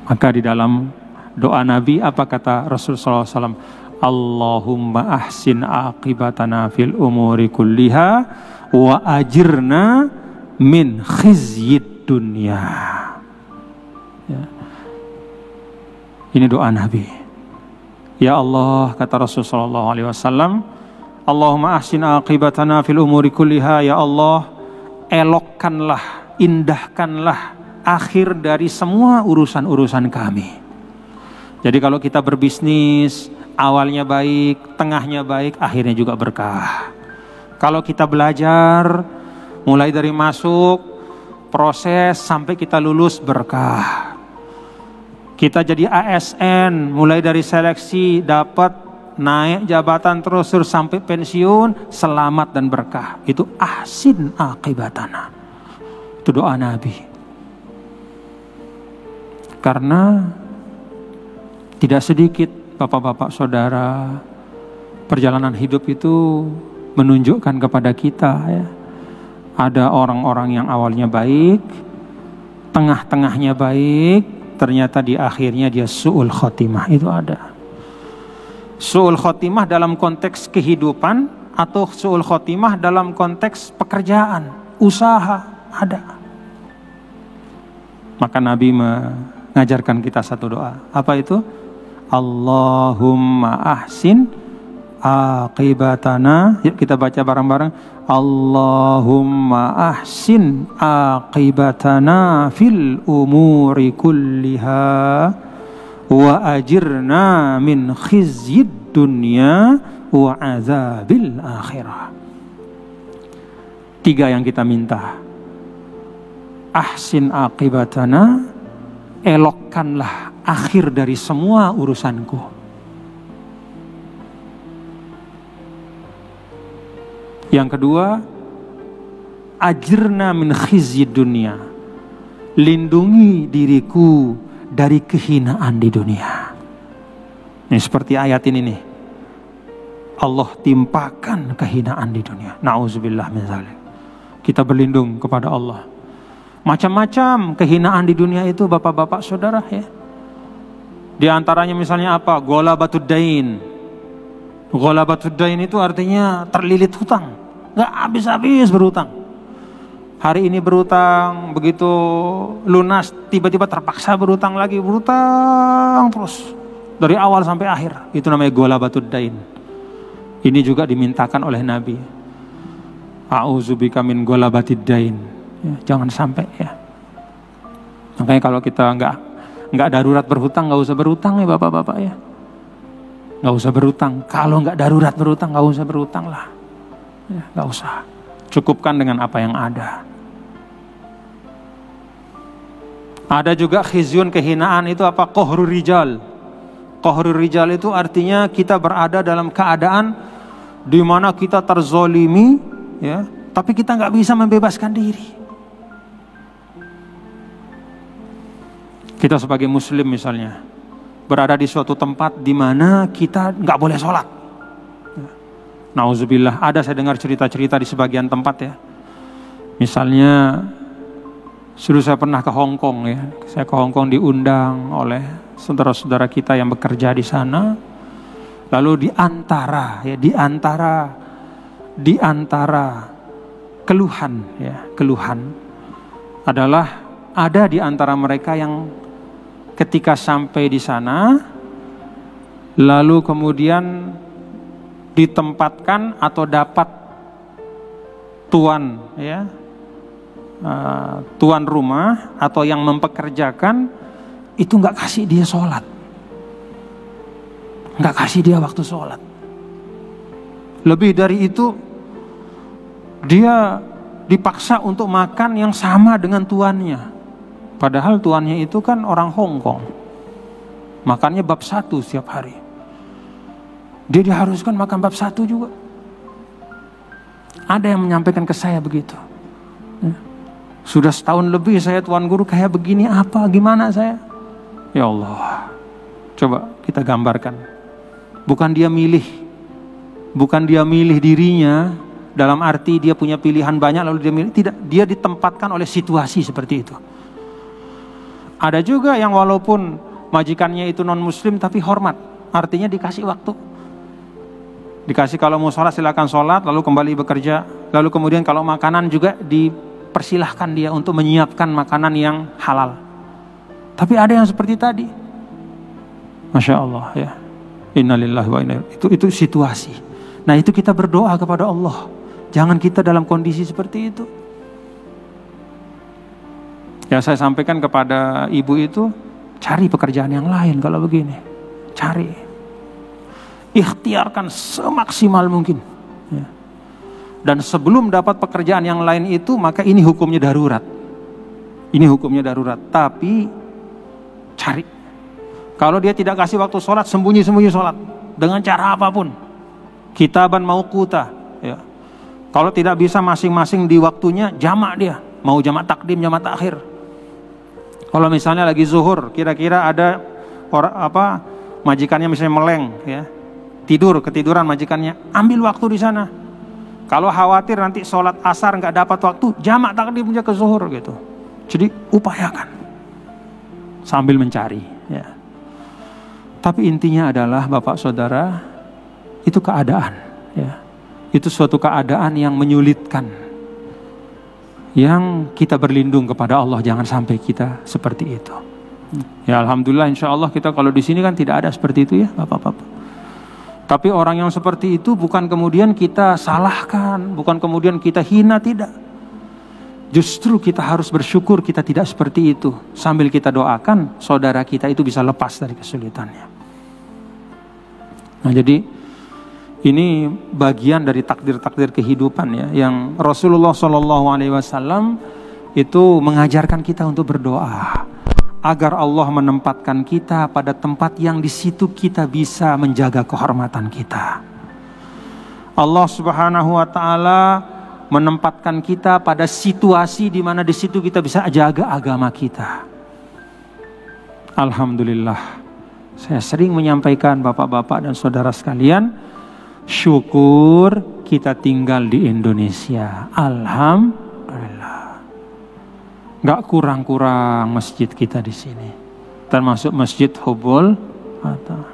Maka di dalam doa Nabi apa kata Rasulullah SAW? Allahumma ahsin aqibatana fil umuri kulliha wa ajirna min khizyid dunya. Ya. Ini doa Nabi. Ya Allah, kata Rasulullah SAW, Allahumma ahsin aqibatana fil umuri kulliha. Ya Allah, elokkanlah, indahkanlah akhir dari semua urusan-urusan kami. Jadi kalau kita berbisnis, awalnya baik, tengahnya baik, akhirnya juga berkah. Kalau kita belajar, mulai dari masuk, proses sampai kita lulus, berkah. Kita jadi ASN, mulai dari seleksi, dapat naik jabatan terus sampai pensiun, selamat dan berkah. Itu ahsin aqibatana. Itu doa Nabi. Karena tidak sedikit bapak-bapak saudara, perjalanan hidup itu menunjukkan kepada kita ya, ada orang-orang yang awalnya baik, tengah-tengahnya baik, ternyata di akhirnya dia su'ul khotimah. Itu ada su'ul khotimah dalam konteks kehidupan atau su'ul khotimah dalam konteks pekerjaan, usaha, ada. Maka Nabi mengajarkan kita satu doa. Apa itu? Allahumma ahsin aqibatana. Yuk kita baca bareng-bareng. Allahumma ahsin aqibatana fil umuri kulliha wa ajirna min khizyid dunya wa azabil akhirah. 3 yang kita minta. Ahsin aqibatana, elokkanlah akhir dari semua urusanku. Yang kedua, ajirna min khizyid dunya, lindungi diriku dari kehinaan di dunia. Ini seperti ayat ini nih. Allah timpakan kehinaan di dunia. Nauzubillah min dzalik. Kita berlindung kepada Allah. Macam-macam kehinaan di dunia itu bapak-bapak saudara ya. Di antaranya misalnya apa? Ghalabatud dain. Ghalabatud dain itu artinya terlilit hutang. Gak habis-habis berhutang. Hari ini berhutang, begitu lunas tiba-tiba terpaksa berhutang lagi, berhutang terus dari awal sampai akhir. Itu namanya ghalabatud dain. Ini juga dimintakan oleh Nabi. A'udzubika min ghalabatid dain. Ya, jangan sampai ya. Makanya kalau kita nggak darurat berhutang, nggak usah berhutang ya bapak-bapak ya. Nggak usah berhutang. Kalau nggak darurat berhutang, nggak usah berhutang lah. Ya, nggak usah. Cukupkan dengan apa yang ada. Ada juga khizyun, kehinaan itu apa? Qahrur rijal. Qahrur rijal itu artinya kita berada dalam keadaan di mana kita terzolimi, ya, tapi kita nggak bisa membebaskan diri. Kita sebagai muslim misalnya berada di suatu tempat di mana kita nggak boleh sholat. Nauzubillah, ada saya dengar cerita-cerita di sebagian tempat ya. Misalnya, sudah saya pernah ke Hong Kong ya. Saya ke Hong Kong diundang oleh saudara-saudara kita yang bekerja di sana. Lalu di antara keluhan ya, keluhan adalah ada di antara mereka yang ketika sampai di sana, lalu kemudian ditempatkan atau dapat tuan ya, tuan rumah atau yang mempekerjakan itu nggak kasih dia sholat, nggak kasih dia waktu sholat. Lebih dari itu, dia dipaksa untuk makan yang sama dengan tuannya. Padahal tuannya itu kan orang Hong Kong, makannya bab 1 setiap hari. Dia diharuskan makan bab 1 juga. Ada yang menyampaikan ke saya begitu. Sudah setahun lebih saya tuan guru kayak begini, apa gimana saya? Ya Allah, coba kita gambarkan. Bukan dia milih dirinya dalam arti dia punya pilihan banyak lalu dia milih. Tidak, dia ditempatkan oleh situasi seperti itu. Ada juga yang walaupun majikannya itu non muslim tapi hormat, artinya dikasih waktu. Dikasih kalau mau sholat silakan sholat, lalu kembali bekerja. Lalu kemudian kalau makanan juga dipersilahkan dia untuk menyiapkan makanan yang halal. Tapi ada yang seperti tadi. Masya Allah ya. Innalillahi wa inna ilaihi. Itu situasi. Nah itu kita berdoa kepada Allah. Jangan kita dalam kondisi seperti itu. Ya saya sampaikan kepada ibu itu, cari pekerjaan yang lain kalau begini. Cari. Ikhtiarkan semaksimal mungkin ya. Dan sebelum dapat pekerjaan yang lain itu, maka ini hukumnya darurat. Ini hukumnya darurat. Tapi cari. Kalau dia tidak kasih waktu sholat, sembunyi-sembunyi sholat dengan cara apapun. Kitaban mauquta ya. Kalau tidak bisa masing-masing di waktunya, jamak dia. Mau jamak takdim, jamak takhir. Kalau misalnya lagi zuhur, kira-kira ada majikannya misalnya meleng ya. Ketiduran majikannya, ambil waktu di sana. Kalau khawatir nanti sholat asar nggak dapat waktu, jamak takdim aja ke zuhur gitu. Jadi upayakan sambil mencari. Ya. Tapi intinya adalah Bapak Saudara, itu keadaan. Ya. Itu suatu keadaan yang menyulitkan. Yang kita berlindung kepada Allah, jangan sampai kita seperti itu. Ya Alhamdulillah, insya Allah kita kalau di sini kan tidak ada seperti itu ya Bapak-bapak. Tapi orang yang seperti itu bukan kemudian kita salahkan, bukan kemudian kita hina, tidak. Justru kita harus bersyukur kita tidak seperti itu. Sambil kita doakan saudara kita itu bisa lepas dari kesulitannya. Nah jadi ini bagian dari takdir-takdir kehidupan ya, yang Rasulullah SAW itu mengajarkan kita untuk berdoa. Agar Allah menempatkan kita pada tempat yang di situ kita bisa menjaga kehormatan kita. Allah Subhanahu wa taala menempatkan kita pada situasi di mana di situ kita bisa jaga agama kita. Alhamdulillah. Saya sering menyampaikan Bapak-bapak dan saudara sekalian, syukur kita tinggal di Indonesia. Alhamdulillah. Gak kurang-kurang masjid kita di sini, termasuk Masjid Hubbul Watan.